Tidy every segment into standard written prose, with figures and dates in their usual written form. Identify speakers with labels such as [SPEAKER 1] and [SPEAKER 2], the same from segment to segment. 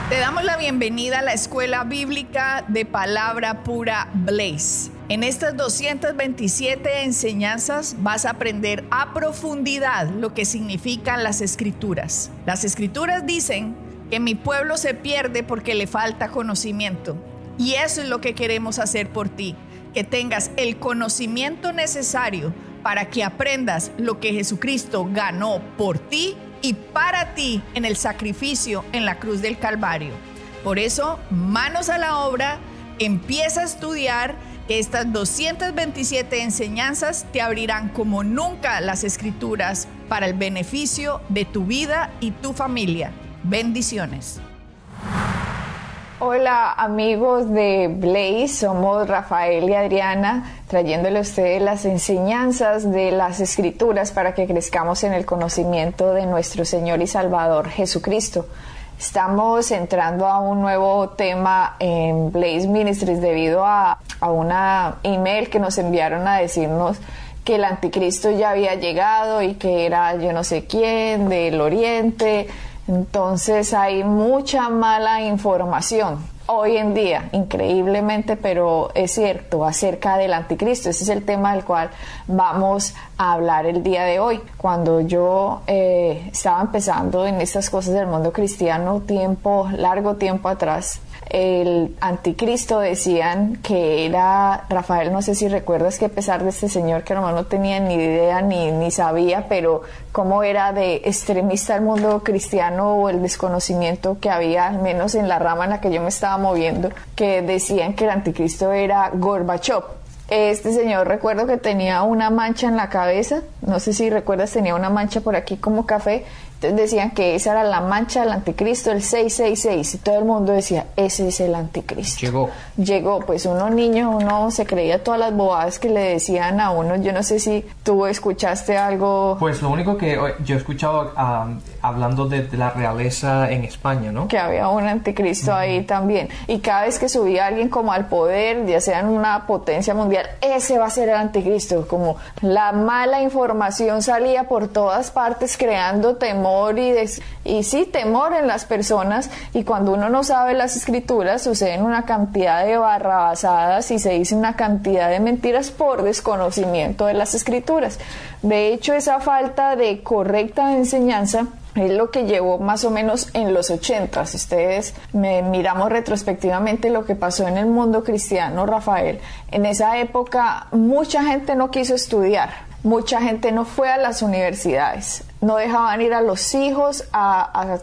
[SPEAKER 1] Te damos la bienvenida a la Escuela Bíblica de Palabra Pura Blaze. En estas 227 enseñanzas vas a aprender a profundidad lo que significan las Escrituras. Las Escrituras dicen que mi pueblo se pierde porque le falta conocimiento. Y eso es lo que queremos hacer por ti, que tengas el conocimiento necesario para que aprendas lo que Jesucristo ganó por ti y para ti en el sacrificio en la cruz del Calvario. Por eso, manos a la obra, empieza a estudiar. Estas 227 enseñanzas te abrirán como nunca las Escrituras para el beneficio de tu vida y tu familia. Bendiciones.
[SPEAKER 2] Hola amigos de Blaze, somos Rafael y Adriana trayéndole a ustedes las enseñanzas de las Escrituras para que crezcamos en el conocimiento de nuestro Señor y Salvador Jesucristo. Estamos entrando a un nuevo tema en Blaze Ministries debido a una email que nos enviaron a decirnos que el anticristo ya había llegado y que era yo no sé quién del oriente. Entonces hay mucha mala información hoy en día, increíblemente, pero es cierto, acerca del anticristo. Ese es el tema del cual vamos a hablar el día de hoy. Cuando yo estaba empezando en estas cosas del mundo cristiano, largo tiempo atrás, el anticristo decían que era, Rafael, no sé si recuerdas que a pesar de este señor que no tenía ni idea ni sabía, pero cómo era de extremista el mundo cristiano o el desconocimiento que había, al menos en la rama en la que yo me estaba moviendo, que decían que el anticristo era Gorbachev. Este señor, recuerdo que tenía una mancha en la cabeza, no sé si recuerdas, tenía una mancha por aquí como café. Entonces decían que esa era la mancha del anticristo, el 666, y todo el mundo decía, ese es el anticristo. Llegó, pues uno se creía todas las bobadas que le decían a uno. Yo no sé si tú escuchaste algo.
[SPEAKER 3] Pues lo único que yo he escuchado hablando de la realeza en España, ¿no?
[SPEAKER 2] Que había un anticristo ahí también. Y cada vez que subía alguien como al poder, ya sea en una potencia mundial, ese va a ser el anticristo. Como la mala información salía por todas partes creando temor y sí, temor en las personas, y cuando uno no sabe las Escrituras suceden una cantidad de barrabasadas y se dice una cantidad de mentiras por desconocimiento de las Escrituras. De hecho, esa falta de correcta enseñanza es lo que llevó más o menos en los 80. Si ustedes miramos retrospectivamente lo que pasó en el mundo cristiano, Rafael, en esa época mucha gente no quiso estudiar. Mucha gente no fue a las universidades, no dejaban ir a los hijos a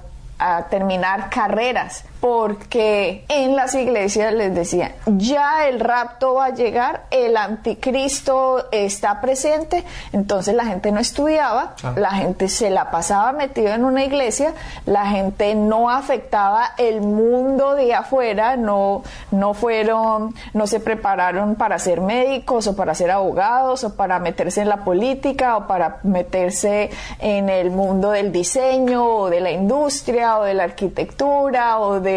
[SPEAKER 2] terminar carreras, porque en las iglesias les decían, ya el rapto va a llegar, el anticristo está presente. Entonces la gente no estudiaba, la gente se la pasaba metida en una iglesia, la gente no afectaba el mundo de afuera, no se prepararon para ser médicos o para ser abogados o para meterse en la política o para meterse en el mundo del diseño o de la industria o de la arquitectura o del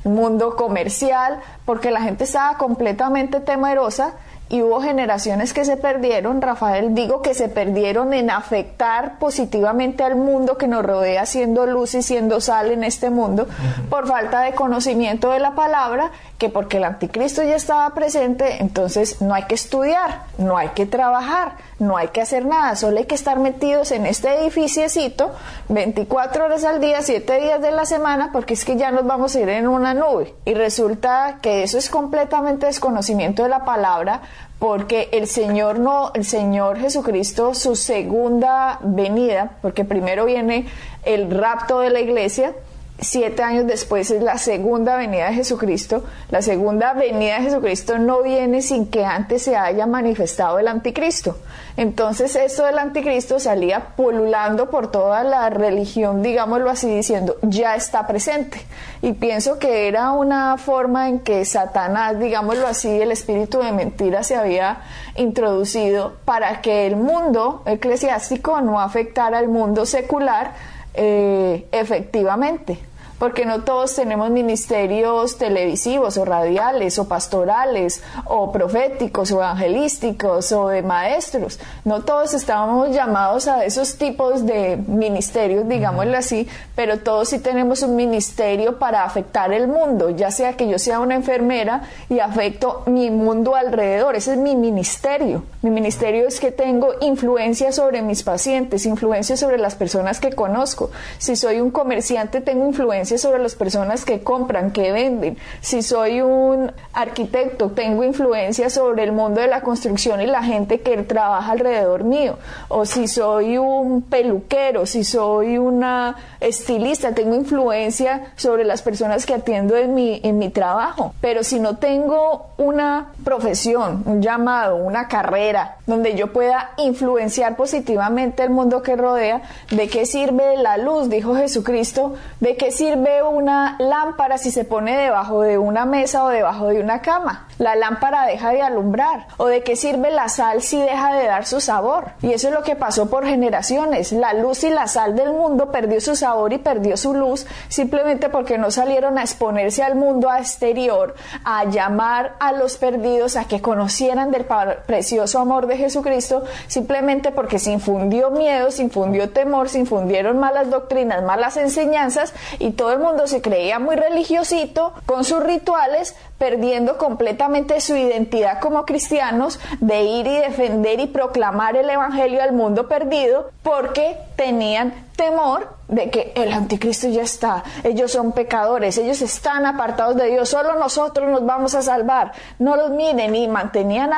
[SPEAKER 2] mundo comercial, porque la gente estaba completamente temerosa. Y hubo generaciones que se perdieron, Rafael, digo que se perdieron en afectar positivamente al mundo que nos rodea, siendo luz y siendo sal en este mundo, por falta de conocimiento de la palabra, que porque el anticristo ya estaba presente, entonces no hay que estudiar, no hay que trabajar, no hay que hacer nada, solo hay que estar metidos en este edificiecito 24 horas al día, 7 días de la semana, porque es que ya nos vamos a ir en una nube. Y resulta que eso es completamente desconocimiento de la palabra, porque el Señor Jesucristo, su segunda venida, porque primero viene el rapto de la iglesia, 7 años después es la segunda venida de Jesucristo. La segunda venida de Jesucristo no viene sin que antes se haya manifestado el anticristo. Entonces esto del anticristo salía pululando por toda la religión, digámoslo así, diciendo, ya está presente. Y pienso que era una forma en que Satanás, digámoslo así, el espíritu de mentira se había introducido para que el mundo eclesiástico no afectara al mundo secular efectivamente. porque no todos tenemos ministerios televisivos o radiales o pastorales o proféticos o evangelísticos o de maestros. No todos estamos llamados a esos tipos de ministerios, digámoslo así, pero todos sí tenemos un ministerio para afectar el mundo, ya sea que yo sea una enfermera y afecto mi mundo alrededor. Ese es mi ministerio. Mi ministerio es que tengo influencia sobre mis pacientes, influencia sobre las personas que conozco. Si soy un comerciante, tengo influencia sobre las personas que compran, que venden. Si soy un arquitecto, tengo influencia sobre el mundo de la construcción y la gente que trabaja alrededor mío. O si soy un peluquero, si soy una estilista, tengo influencia sobre las personas que atiendo en mi trabajo. Pero si no tengo una profesión, un llamado, una carrera donde yo pueda influenciar positivamente el mundo que rodea, ¿de qué sirve la luz? Dijo Jesucristo. ¿De qué sirve una lámpara si se pone debajo de una mesa o debajo de una cama? La lámpara deja de alumbrar. ¿O de qué sirve la sal si deja de dar su sabor? Y eso es lo que pasó por generaciones. La luz y la sal del mundo perdió su sabor y perdió su luz simplemente porque no salieron a exponerse al mundo exterior, a llamar a los perdidos a que conocieran del precioso amor de Jesucristo, simplemente porque se infundió miedo, se infundió temor, se infundieron malas doctrinas, malas enseñanzas, y todo el mundo se creía muy religiosito con sus rituales, perdiendo completamente su identidad como cristianos, de ir y defender y proclamar el evangelio al mundo perdido, porque tenían temor de que el anticristo ya está, ellos son pecadores, ellos están apartados de Dios, solo nosotros nos vamos a salvar, no los miren, y mantenían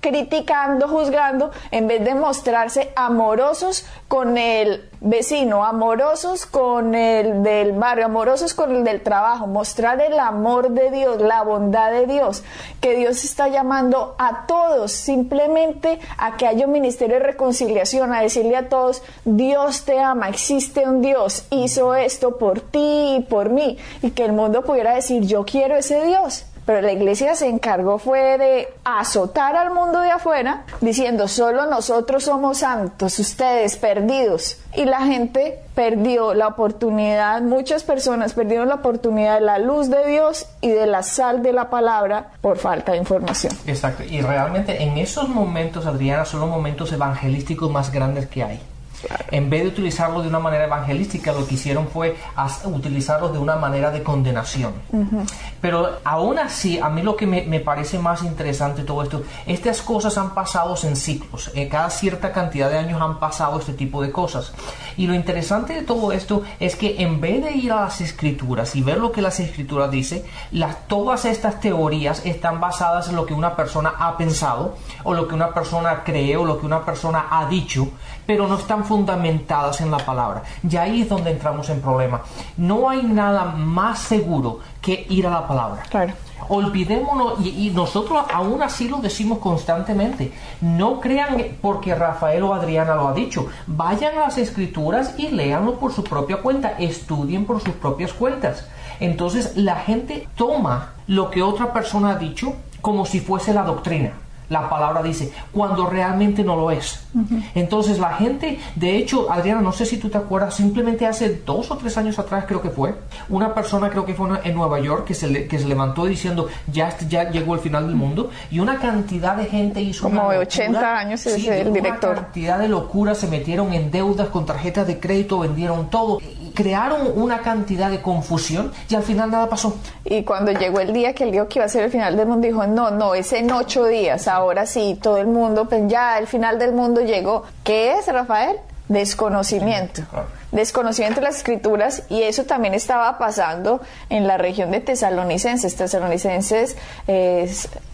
[SPEAKER 2] criticando, juzgando, en vez de mostrarse amorosos con el vecino, amorosos con el del barrio, amorosos con el del trabajo, mostrar el amor de Dios, la bondad de Dios, que Dios está llamando a todos simplemente a que haya un ministerio de reconciliación, a decirle a todos: Dios te ama, existe un Dios, hizo esto por ti y por mí, y que el mundo pudiera decir: yo quiero ese Dios. Pero la iglesia se encargó fue de azotar al mundo de afuera, diciendo: solo nosotros somos santos, ustedes perdidos. Y la gente perdió la oportunidad, muchas personas perdieron la oportunidad de la luz de Dios y de la sal de la palabra por falta de información.
[SPEAKER 3] Exacto, y realmente en esos momentos, Adriana, son los momentos evangelísticos más grandes que hay. Claro. En vez de utilizarlo de una manera evangelística, lo que hicieron fue utilizarlo de una manera de condenación. Pero aún así, a mí lo que me parece más interesante de todo esto, estas cosas han pasado en ciclos. Cada cierta cantidad de años han pasado este tipo de cosas. Y lo interesante de todo esto es que en vez de ir a las escrituras y ver lo que las escrituras dicen, todas estas teorías están basadas en lo que una persona ha pensado, o lo que una persona cree, o lo que una persona ha dicho, pero no están fundamentadas en la palabra. Y ahí es donde entramos en problema. No hay nada más seguro que ir a la palabra.
[SPEAKER 2] Claro.
[SPEAKER 3] Olvidémonos, y nosotros aún así lo decimos constantemente. No crean porque Rafael o Adriana lo ha dicho. Vayan a las escrituras y léanlo por su propia cuenta. Estudien por sus propias cuentas. Entonces la gente toma lo que otra persona ha dicho como si fuese la doctrina. La palabra dice, cuando realmente no lo es. Entonces la gente, de hecho, Adriana, no sé si tú te acuerdas, simplemente hace 2 o 3 años atrás creo que fue, una persona, creo que fue en Nueva York, que se levantó diciendo, ya llegó el final del mundo, y una cantidad de gente hizo
[SPEAKER 2] como de 80 años es el director.
[SPEAKER 3] Una cantidad de locura, se metieron en deudas con tarjetas de crédito, vendieron todo, crearon una cantidad de confusión, y al final nada pasó.
[SPEAKER 2] Y cuando llegó el día que él dijo que iba a ser el final del mundo, dijo, no, es en 8 días, ahora sí, todo el mundo, pues ya el final del mundo llegó. ¿Qué es, Rafael? Desconocimiento. Desconocimiento de las escrituras, y eso también estaba pasando en la región de Tesalonicenses.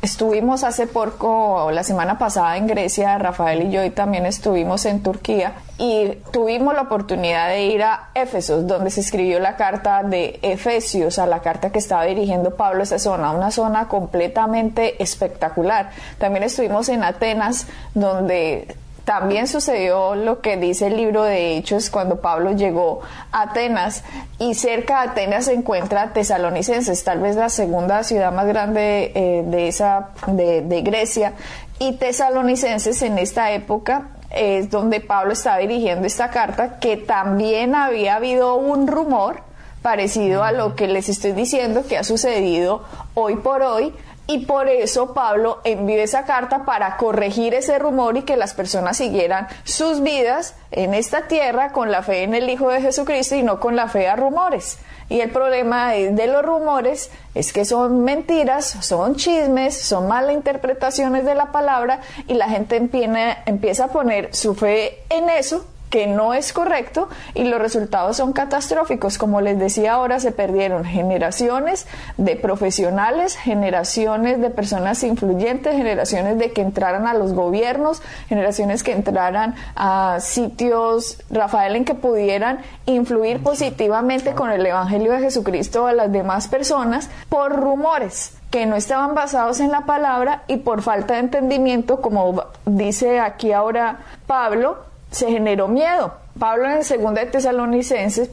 [SPEAKER 2] Estuvimos hace poco, la semana pasada en Grecia, Rafael y yo, y también estuvimos en Turquía, y tuvimos la oportunidad de ir a Éfesos, donde se escribió la carta de Efesios, a la carta que estaba dirigiendo Pablo a esa zona, una zona completamente espectacular. También estuvimos en Atenas, donde también sucedió lo que dice el libro de Hechos cuando Pablo llegó a Atenas, y cerca de Atenas se encuentra Tesalonicenses, tal vez la segunda ciudad más grande de Grecia, y Tesalonicenses en esta época es donde Pablo estaba dirigiendo esta carta, que también había habido un rumor parecido a lo que les estoy diciendo que ha sucedido hoy por hoy. Y por eso Pablo envió esa carta para corregir ese rumor y que las personas siguieran sus vidas en esta tierra con la fe en el Hijo de Jesucristo y no con la fe a rumores. Y el problema de los rumores es que son mentiras, son chismes, son malas interpretaciones de la palabra y la gente empieza a poner su fe en eso, que no es correcto, y los resultados son catastróficos. Como les decía ahora, se perdieron generaciones de profesionales, generaciones de personas influyentes, generaciones de que entraran a los gobiernos, generaciones que entraran a sitios, Rafael, en que pudieran influir positivamente con el Evangelio de Jesucristo a las demás personas por rumores que no estaban basados en la palabra y por falta de entendimiento, como dice aquí ahora Pablo, se generó miedo. Pablo en 2 Tesalonicenses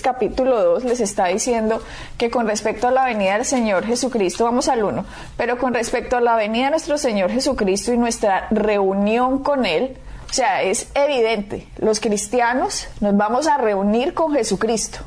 [SPEAKER 2] capítulo 2 les está diciendo que con respecto a la venida del Señor Jesucristo, vamos al 1, pero con respecto a la venida de nuestro Señor Jesucristo y nuestra reunión con Él, o sea, es evidente, los cristianos nos vamos a reunir con Jesucristo.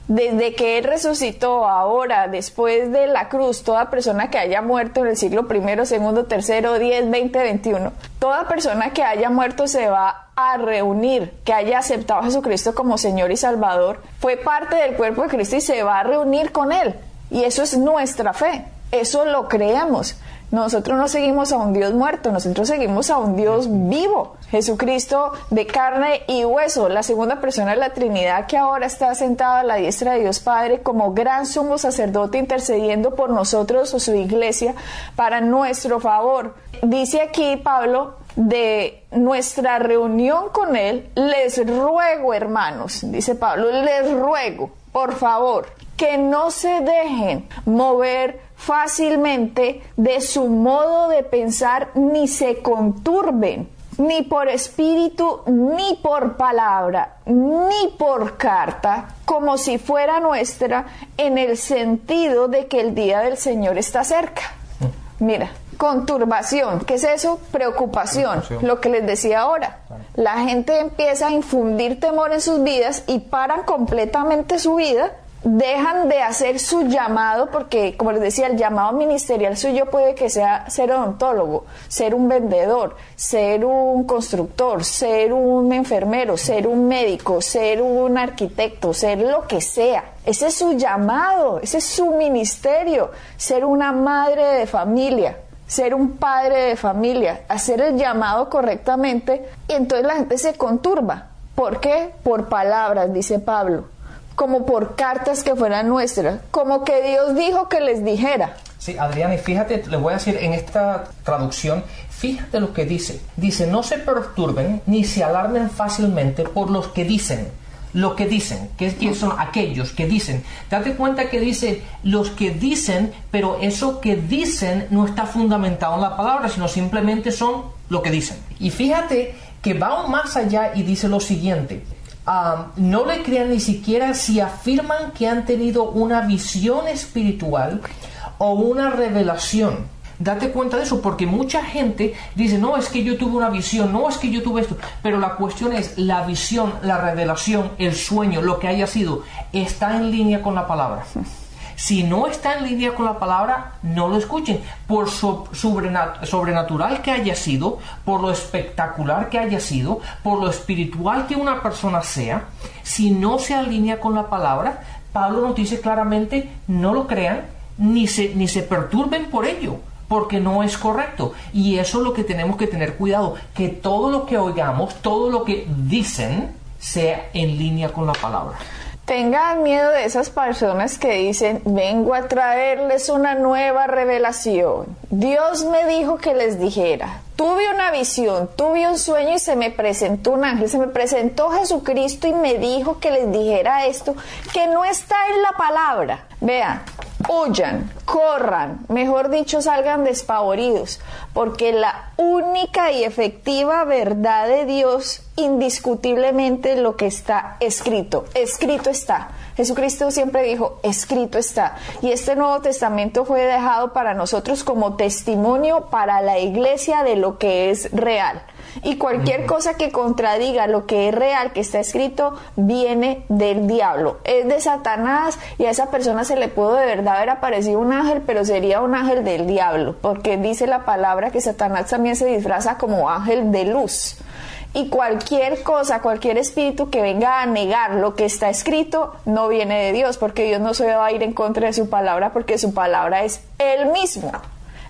[SPEAKER 2] Desde que Él resucitó, ahora, después de la cruz, toda persona que haya muerto en el siglo I, II, III, X, XX, XXI, toda persona que haya muerto se va a reunir, que haya aceptado a Jesucristo como Señor y Salvador, fue parte del cuerpo de Cristo y se va a reunir con Él. Y eso es nuestra fe, eso lo creemos. Nosotros no seguimos a un Dios muerto, nosotros seguimos a un Dios vivo, Jesucristo de carne y hueso, la segunda persona de la Trinidad, que ahora está sentada a la diestra de Dios Padre como gran sumo sacerdote, intercediendo por nosotros o su iglesia para nuestro favor. Dice aquí Pablo, de nuestra reunión con Él, les ruego, hermanos, dice Pablo, les ruego, por favor, que no se dejen mover fácilmente de su modo de pensar, ni se conturben, ni por espíritu, ni por palabra, ni por carta, como si fuera nuestra, en el sentido de que el día del Señor está cerca. Mira, conturbación, ¿qué es eso? Preocupación, lo que les decía ahora. La gente empieza a infundir temor en sus vidas y paran completamente su vida, dejan de hacer su llamado, porque como les decía, el llamado ministerial suyo puede que sea ser odontólogo, ser un vendedor, ser un constructor, ser un enfermero, ser un médico, ser un arquitecto, ser lo que sea. Ese es su llamado, ese es su ministerio, ser una madre de familia, ser un padre de familia, hacer el llamado correctamente, y entonces la gente se conturba. ¿Por qué? Por palabras, dice Pablo, como por cartas que fueran nuestras, como que Dios dijo que les dijera.
[SPEAKER 3] Sí, Adriana, y fíjate, les voy a decir en esta traducción, fíjate lo que dice. Dice, no se perturben ni se alarmen fácilmente por los que dicen. Lo que dicen, que son aquellos que dicen. Date cuenta que dice los que dicen, pero eso que dicen no está fundamentado en la palabra, sino simplemente son lo que dicen. Y fíjate que va aún más allá y dice lo siguiente. No le crean ni siquiera si afirman que han tenido una visión espiritual o una revelación. Date cuenta de eso, porque mucha gente dice, no, es que yo tuve una visión, no, es que yo tuve esto, pero la cuestión es, la visión, la revelación, el sueño, lo que haya sido, ¿está en línea con la palabra? Si no está en línea con la palabra, no lo escuchen. Por sobrenatural que haya sido, por lo espectacular que haya sido, por lo espiritual que una persona sea, si no se alinea con la palabra, Pablo nos dice claramente, no lo crean, ni se perturben por ello, porque no es correcto. Y eso es lo que tenemos que tener cuidado, que todo lo que oigamos, todo lo que dicen, sea en línea con la palabra.
[SPEAKER 2] Tengan miedo de esas personas que dicen, vengo a traerles una nueva revelación. Dios me dijo que les dijera. Tuve una visión, tuve un sueño y se me presentó un ángel, se me presentó Jesucristo y me dijo que les dijera esto, que no está en la palabra. Vean, huyan, corran, mejor dicho, salgan despavoridos, porque la única y efectiva verdad de Dios, indiscutiblemente lo que está escrito está. Jesucristo siempre dijo, escrito está. Y este Nuevo Testamento fue dejado para nosotros como testimonio para la iglesia de lo que es real. Y cualquier cosa que contradiga lo que es real, que está escrito, viene del diablo, es de Satanás, y a esa persona se le pudo de verdad haber aparecido un ángel, pero sería un ángel del diablo, porque dice la palabra que Satanás también se disfraza como ángel de luz. Y cualquier cosa, cualquier espíritu que venga a negar lo que está escrito, no viene de Dios, porque Dios no se va a ir en contra de su palabra, porque su palabra es Él mismo.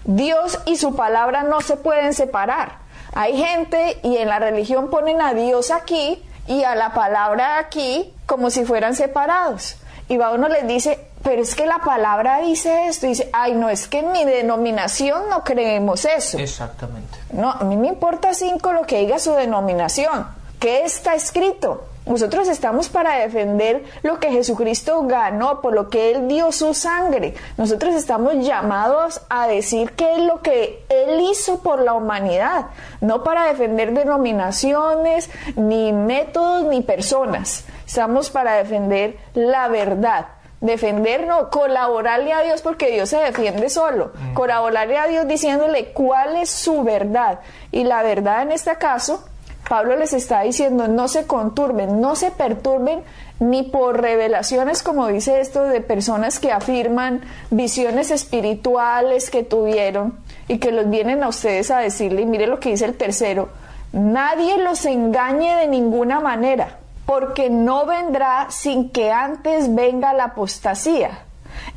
[SPEAKER 2] Dios y su palabra no se pueden separar. Hay gente, y en la religión ponen a Dios aquí y a la palabra aquí como si fueran separados. Y va uno les dice, pero es que la palabra dice esto, y dice, ay, no, es que en mi denominación no creemos eso.
[SPEAKER 3] Exactamente.
[SPEAKER 2] No, a mí me importa 5 lo que diga su denominación. ¿Qué está escrito? Nosotros estamos para defender lo que Jesucristo ganó, por lo que Él dio su sangre. Nosotros estamos llamados a decir qué es lo que Él hizo por la humanidad, no para defender denominaciones, ni métodos, ni personas. Estamos para defender la verdad. Defender, no, colaborarle a Dios, porque Dios se defiende solo. Colaborarle a Dios diciéndole cuál es su verdad. Y la verdad en este caso, Pablo les está diciendo, no se conturben, no se perturben ni por revelaciones, como dice esto, de personas que afirman visiones espirituales que tuvieron y que los vienen a ustedes a decirle, y mire lo que dice el tercero, nadie los engañe de ninguna manera, porque no vendrá sin que antes venga la apostasía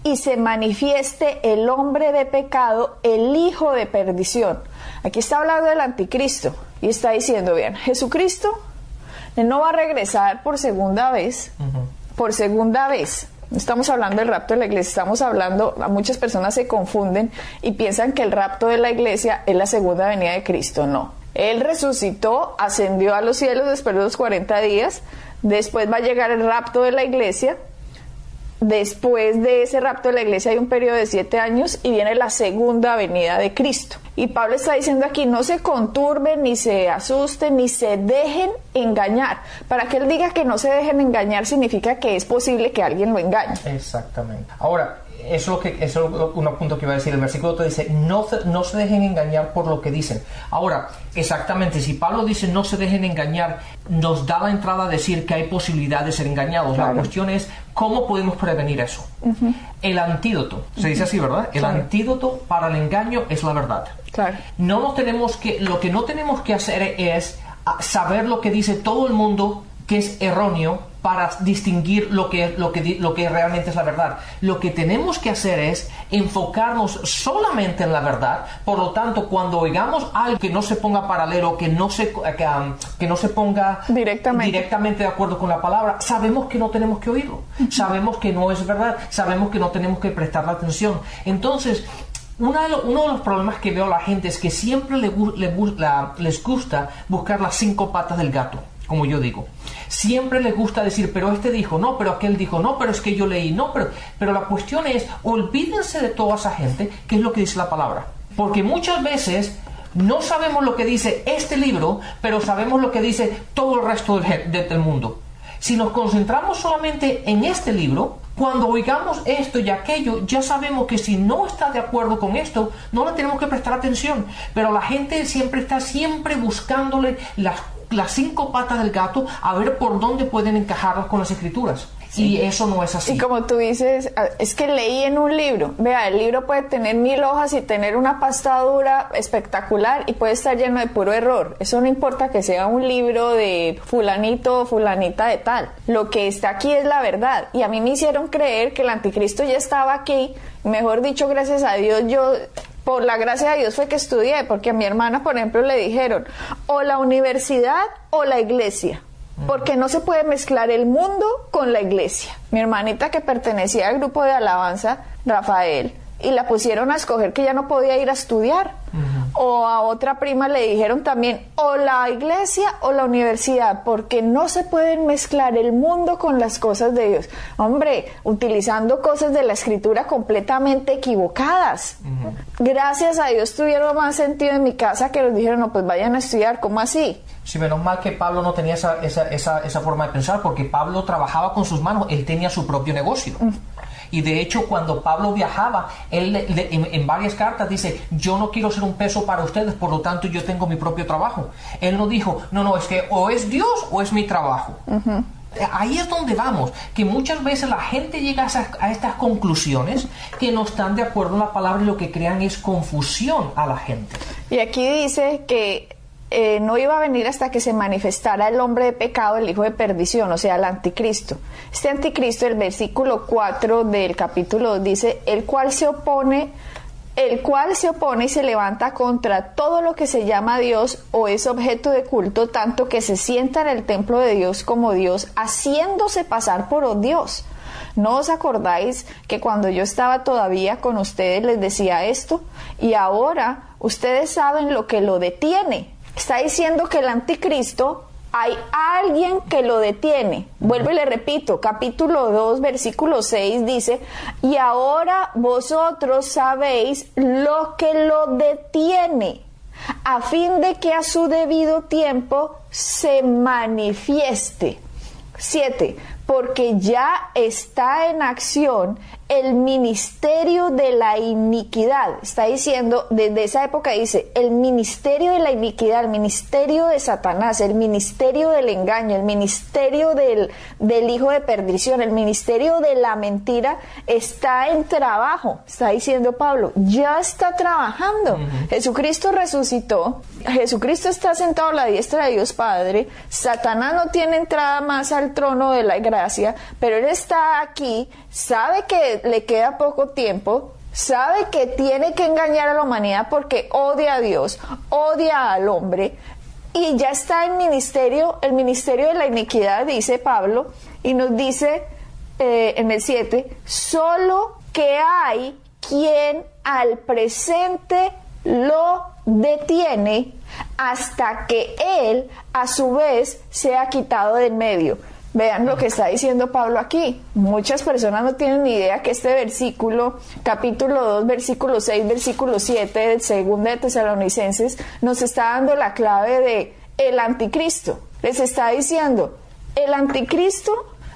[SPEAKER 2] y se manifieste el hombre de pecado, el hijo de perdición. Aquí está hablando del anticristo y está diciendo, bien, Jesucristo no va a regresar por segunda vez, por segunda vez. No estamos hablando del rapto de la iglesia, estamos hablando, muchas personas se confunden y piensan que el rapto de la iglesia es la segunda venida de Cristo. No. Él resucitó, ascendió a los cielos después de los 40 días, después va a llegar el rapto de la iglesia, después de ese rapto de la iglesia hay un periodo de 7 años y viene la segunda venida de Cristo. Y Pablo está diciendo aquí, no se conturben, ni se asusten, ni se dejen engañar. Para que él diga que no se dejen engañar significa que es posible que alguien lo engañe.
[SPEAKER 3] Exactamente. Ahora, eso es un punto que iba a decir. El versículo te dice, no se dejen engañar por lo que dicen. Ahora, exactamente, si Pablo dice no se dejen engañar, nos da la entrada a decir que hay posibilidad de ser engañados. Claro. La cuestión es, ¿cómo podemos prevenir eso? El antídoto, se dice así, ¿verdad? El antídoto para el engaño es la verdad.
[SPEAKER 2] Claro.
[SPEAKER 3] Lo que no tenemos que hacer es saber lo que dice todo el mundo que es erróneo para distinguir lo que realmente es la verdad. Lo que tenemos que hacer es enfocarnos solamente en la verdad. Por lo tanto, cuando oigamos algo que no se ponga paralelo, que no se ponga directamente de acuerdo con la palabra, sabemos que no tenemos que oírlo. Sabemos que no es verdad. Sabemos que no tenemos que prestarle atención. Entonces, uno de los problemas que veo a la gente es que siempre les gusta buscar las 5 patas del gato, como yo digo. Siempre les gusta decir, pero este dijo no, pero aquel dijo no, pero es que yo leí no, pero la cuestión es, olvídense de toda esa gente, que es lo que dice la palabra. Porque muchas veces no sabemos lo que dice este libro, pero sabemos lo que dice todo el resto del mundo. Si nos concentramos solamente en este libro, cuando oigamos esto y aquello, ya sabemos que si no está de acuerdo con esto, no le tenemos que prestar atención. Pero la gente está buscándole las 5 patas del gato a ver por dónde pueden encajarlas con las escrituras. Sí. Y eso no es así.
[SPEAKER 2] Y como tú dices, es que leí en un libro. Vea, el libro puede tener 1000 hojas y tener una pasta dura espectacular y puede estar lleno de puro error. Eso no importa que sea un libro de fulanito o fulanita de tal. Lo que está aquí es la verdad. Y a mí me hicieron creer que el anticristo ya estaba aquí. Mejor dicho, gracias a Dios, por la gracia de Dios fue que estudié, porque a mi hermana, por ejemplo, le dijeron o la universidad o la iglesia, porque no se puede mezclar el mundo con la iglesia. Mi hermanita, que pertenecía al grupo de alabanza, Rafael, y la pusieron a escoger que ya no podía ir a estudiar. O a otra prima le dijeron también o la iglesia o la universidad, porque no se pueden mezclar el mundo con las cosas de Dios. Hombre, utilizando cosas de la escritura completamente equivocadas. Gracias a Dios tuvieron más sentido en mi casa, que nos dijeron, no, pues vayan a estudiar. ¿Cómo así?
[SPEAKER 3] Sí, menos mal que Pablo no tenía esa forma de pensar, porque Pablo trabajaba con sus manos, él tenía su propio negocio. Y de hecho, cuando Pablo viajaba, él en varias cartas dice, yo no quiero ser un peso para ustedes, por lo tanto yo tengo mi propio trabajo. Él no dijo, no, es que o es Dios o es mi trabajo. Ahí es donde vamos, que muchas veces la gente llega a estas conclusiones que no están de acuerdo en la palabra y lo que crean es confusión a la gente.
[SPEAKER 2] Y aquí dice que no iba a venir hasta que se manifestara el hombre de pecado, el hijo de perdición, o sea, el anticristo. Este anticristo, el versículo 4 del capítulo 2 dice, el cual se opone y se levanta contra todo lo que se llama Dios o es objeto de culto, tanto que se sienta en el templo de Dios como Dios, haciéndose pasar por Dios. ¿No os acordáis que cuando yo estaba todavía con ustedes les decía esto? Y ahora ustedes saben lo que lo detiene. Está diciendo que el anticristo, hay alguien que lo detiene. Vuelvo y le repito, capítulo 2, versículo 6 dice, y ahora vosotros sabéis lo que lo detiene, a fin de que a su debido tiempo se manifieste. 7. Porque ya está en acción el ministerio de la iniquidad. Está diciendo, desde esa época dice, el ministerio de la iniquidad, el ministerio de Satanás, el ministerio del engaño, el ministerio del hijo de perdición, el ministerio de la mentira, está en trabajo. Está diciendo Pablo, ya está trabajando. Jesucristo resucitó, Jesucristo está sentado a la diestra de Dios Padre, Satanás no tiene entrada más al trono de la gracia, pero él está aquí, sabe que le queda poco tiempo, sabe que tiene que engañar a la humanidad porque odia a Dios, odia al hombre, y ya está en ministerio, el ministerio de la iniquidad, dice Pablo, y nos dice en el 7, solo que hay quien al presente lo detiene hasta que él a su vez sea quitado del medio. Vean lo que está diciendo Pablo aquí. Muchas personas no tienen ni idea que este versículo, capítulo 2, versículo 6, versículo 7 del segundo de Tesalonicenses, nos está dando la clave de el anticristo. Les está diciendo, el anticristo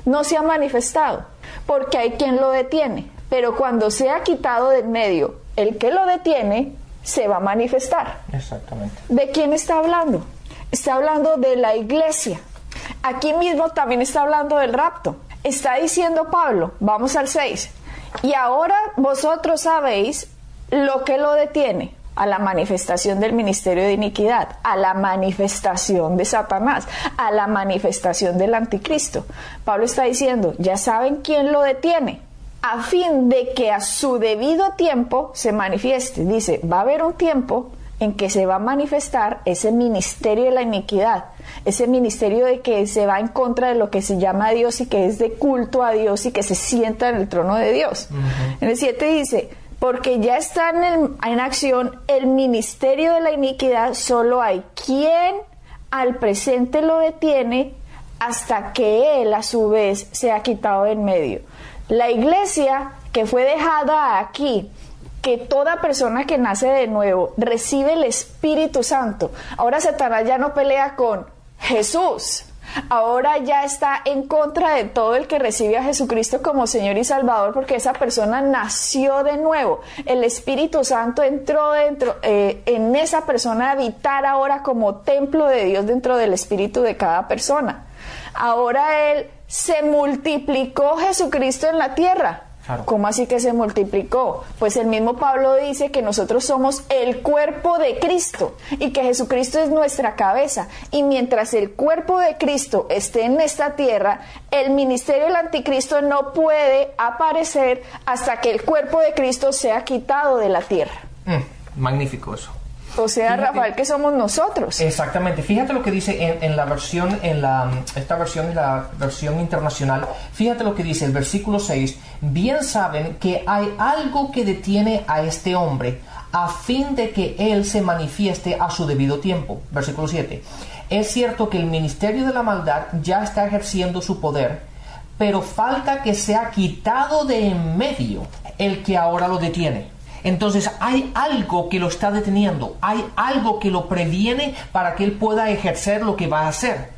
[SPEAKER 2] no se ha manifestado, porque hay quien lo detiene, pero cuando sea quitado del medio, el que lo detiene se va a manifestar.
[SPEAKER 3] Exactamente.
[SPEAKER 2] ¿De quién está hablando? Está hablando de la iglesia. Aquí mismo también está hablando del rapto. Está diciendo Pablo, vamos al 6, y ahora vosotros sabéis lo que lo detiene, a la manifestación del ministerio de iniquidad, a la manifestación de Satanás, a la manifestación del anticristo. Pablo está diciendo, ya saben quién lo detiene, a fin de que a su debido tiempo se manifieste. Dice, va a haber un tiempo en que se va a manifestar ese ministerio de la iniquidad, ese ministerio de que se va en contra de lo que se llama Dios y que es de culto a Dios y que se sienta en el trono de Dios. En el 7 dice, porque ya está en acción el ministerio de la iniquidad, solo hay quien al presente lo detiene hasta que él a su vez sea quitado en medio. La iglesia que fue dejada aquí, que toda persona que nace de nuevo recibe el Espíritu Santo. Ahora Satanás ya no pelea con Jesús, ahora ya está en contra de todo el que recibe a Jesucristo como Señor y Salvador, porque esa persona nació de nuevo. El Espíritu Santo entró dentro, en esa persona, a habitar ahora como templo de Dios dentro del espíritu de cada persona. Ahora él se multiplicó Jesucristo en la tierra. Claro. ¿Cómo así que se multiplicó? Pues el mismo Pablo dice que nosotros somos el cuerpo de Cristo y que Jesucristo es nuestra cabeza. Y mientras el cuerpo de Cristo esté en esta tierra, el ministerio del anticristo no puede aparecer hasta que el cuerpo de Cristo sea quitado de la tierra.
[SPEAKER 3] Magnífico eso.
[SPEAKER 2] O sea, fíjate, Rafael, que somos nosotros.
[SPEAKER 3] Exactamente. Fíjate lo que dice en la versión, esta versión es la versión internacional. Fíjate lo que dice el versículo 6. Bien saben que hay algo que detiene a este hombre, a fin de que él se manifieste a su debido tiempo. Versículo 7. Es cierto que el ministerio de la maldad ya está ejerciendo su poder, pero falta que sea quitado de en medio el que ahora lo detiene. Entonces hay algo que lo está deteniendo, hay algo que lo previene para que él pueda ejercer lo que va a hacer.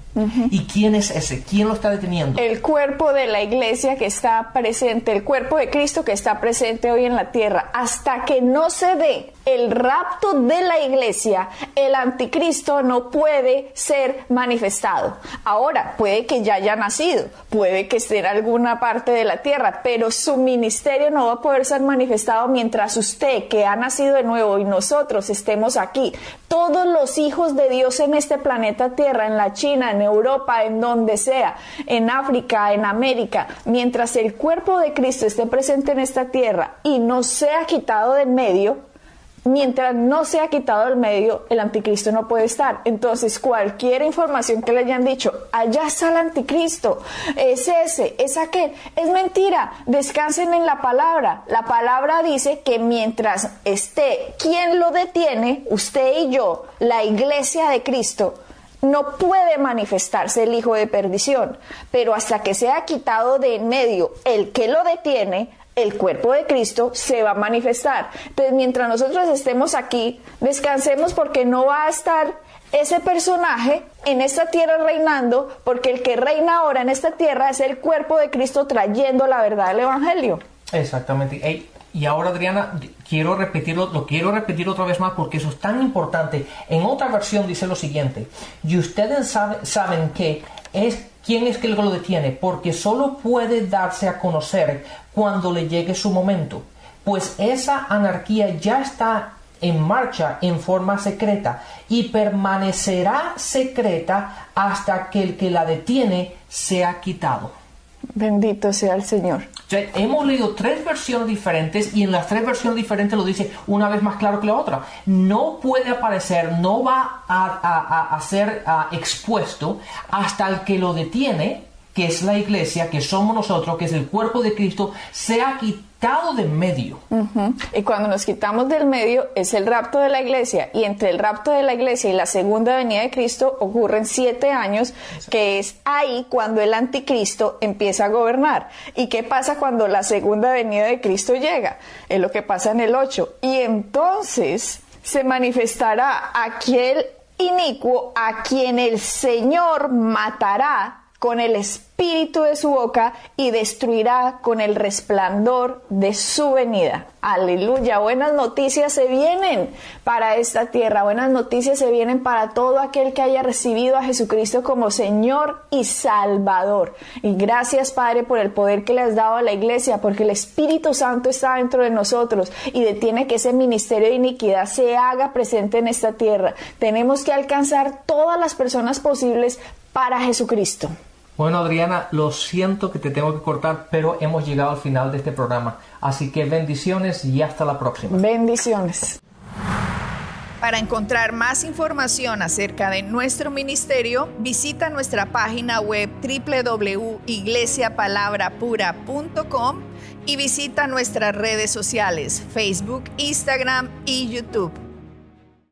[SPEAKER 3] ¿Y quién es ese? ¿Quién lo está deteniendo?
[SPEAKER 2] El cuerpo de la iglesia que está presente, el cuerpo de Cristo que está presente hoy en la tierra. Hasta que no se dé el rapto de la iglesia, el anticristo no puede ser manifestado. Ahora, puede que ya haya nacido, puede que esté en alguna parte de la tierra, pero su ministerio no va a poder ser manifestado mientras usted, que ha nacido de nuevo, y nosotros estemos aquí. Todos los hijos de Dios en este planeta Tierra, en la China, en Europa, en donde sea, en África, en América, mientras el cuerpo de Cristo esté presente en esta tierra y no sea quitado del medio, mientras no sea quitado del medio, el anticristo no puede estar. Entonces, cualquier información que le hayan dicho, allá está el anticristo, es ese, es aquel, es mentira. Descansen en la palabra. La palabra dice que mientras esté quien lo detiene, usted y yo, la iglesia de Cristo, no puede manifestarse el hijo de perdición, pero hasta que sea quitado de en medio el que lo detiene, el cuerpo de Cristo se va a manifestar. Entonces, mientras nosotros estemos aquí, descansemos, porque no va a estar ese personaje en esta tierra reinando, porque el que reina ahora en esta tierra es el cuerpo de Cristo trayendo la verdad del evangelio.
[SPEAKER 3] Exactamente. Y ahora, Adriana, lo quiero repetir otra vez más porque eso es tan importante. En otra versión dice lo siguiente: y ustedes saben quién es que lo detiene, porque solo puede darse a conocer cuando le llegue su momento, pues esa anarquía ya está en marcha en forma secreta y permanecerá secreta hasta que el que la detiene sea quitado.
[SPEAKER 2] Bendito sea el Señor.
[SPEAKER 3] O sea, hemos leído 3 versiones diferentes y en las 3 versiones diferentes lo dice una vez más claro que la otra. No puede aparecer, no va a ser expuesto hasta el que lo detiene, que es la iglesia, que somos nosotros, que es el cuerpo de Cristo, sea quitado de medio.
[SPEAKER 2] Y cuando nos quitamos del medio es el rapto de la iglesia, y entre el rapto de la iglesia y la segunda venida de Cristo ocurren 7 años, que es ahí cuando el anticristo empieza a gobernar. ¿Y qué pasa cuando la segunda venida de Cristo llega? Es lo que pasa en el 8. Y entonces se manifestará aquel inicuo a quien el Señor matará con el espíritu de su boca y destruirá con el resplandor de su venida. Aleluya, buenas noticias se vienen para esta tierra, buenas noticias se vienen para todo aquel que haya recibido a Jesucristo como Señor y Salvador. Y gracias, Padre, por el poder que le has dado a la iglesia, porque el Espíritu Santo está dentro de nosotros y detiene que ese ministerio de iniquidad se haga presente en esta tierra. Tenemos que alcanzar todas las personas posibles para Jesucristo.
[SPEAKER 3] Bueno, Adriana, lo siento que te tengo que cortar, pero hemos llegado al final de este programa. Así que bendiciones y hasta la próxima.
[SPEAKER 2] Bendiciones.
[SPEAKER 1] Para encontrar más información acerca de nuestro ministerio, visita nuestra página web www.iglesiapalabrapura.com y visita nuestras redes sociales, Facebook, Instagram y YouTube.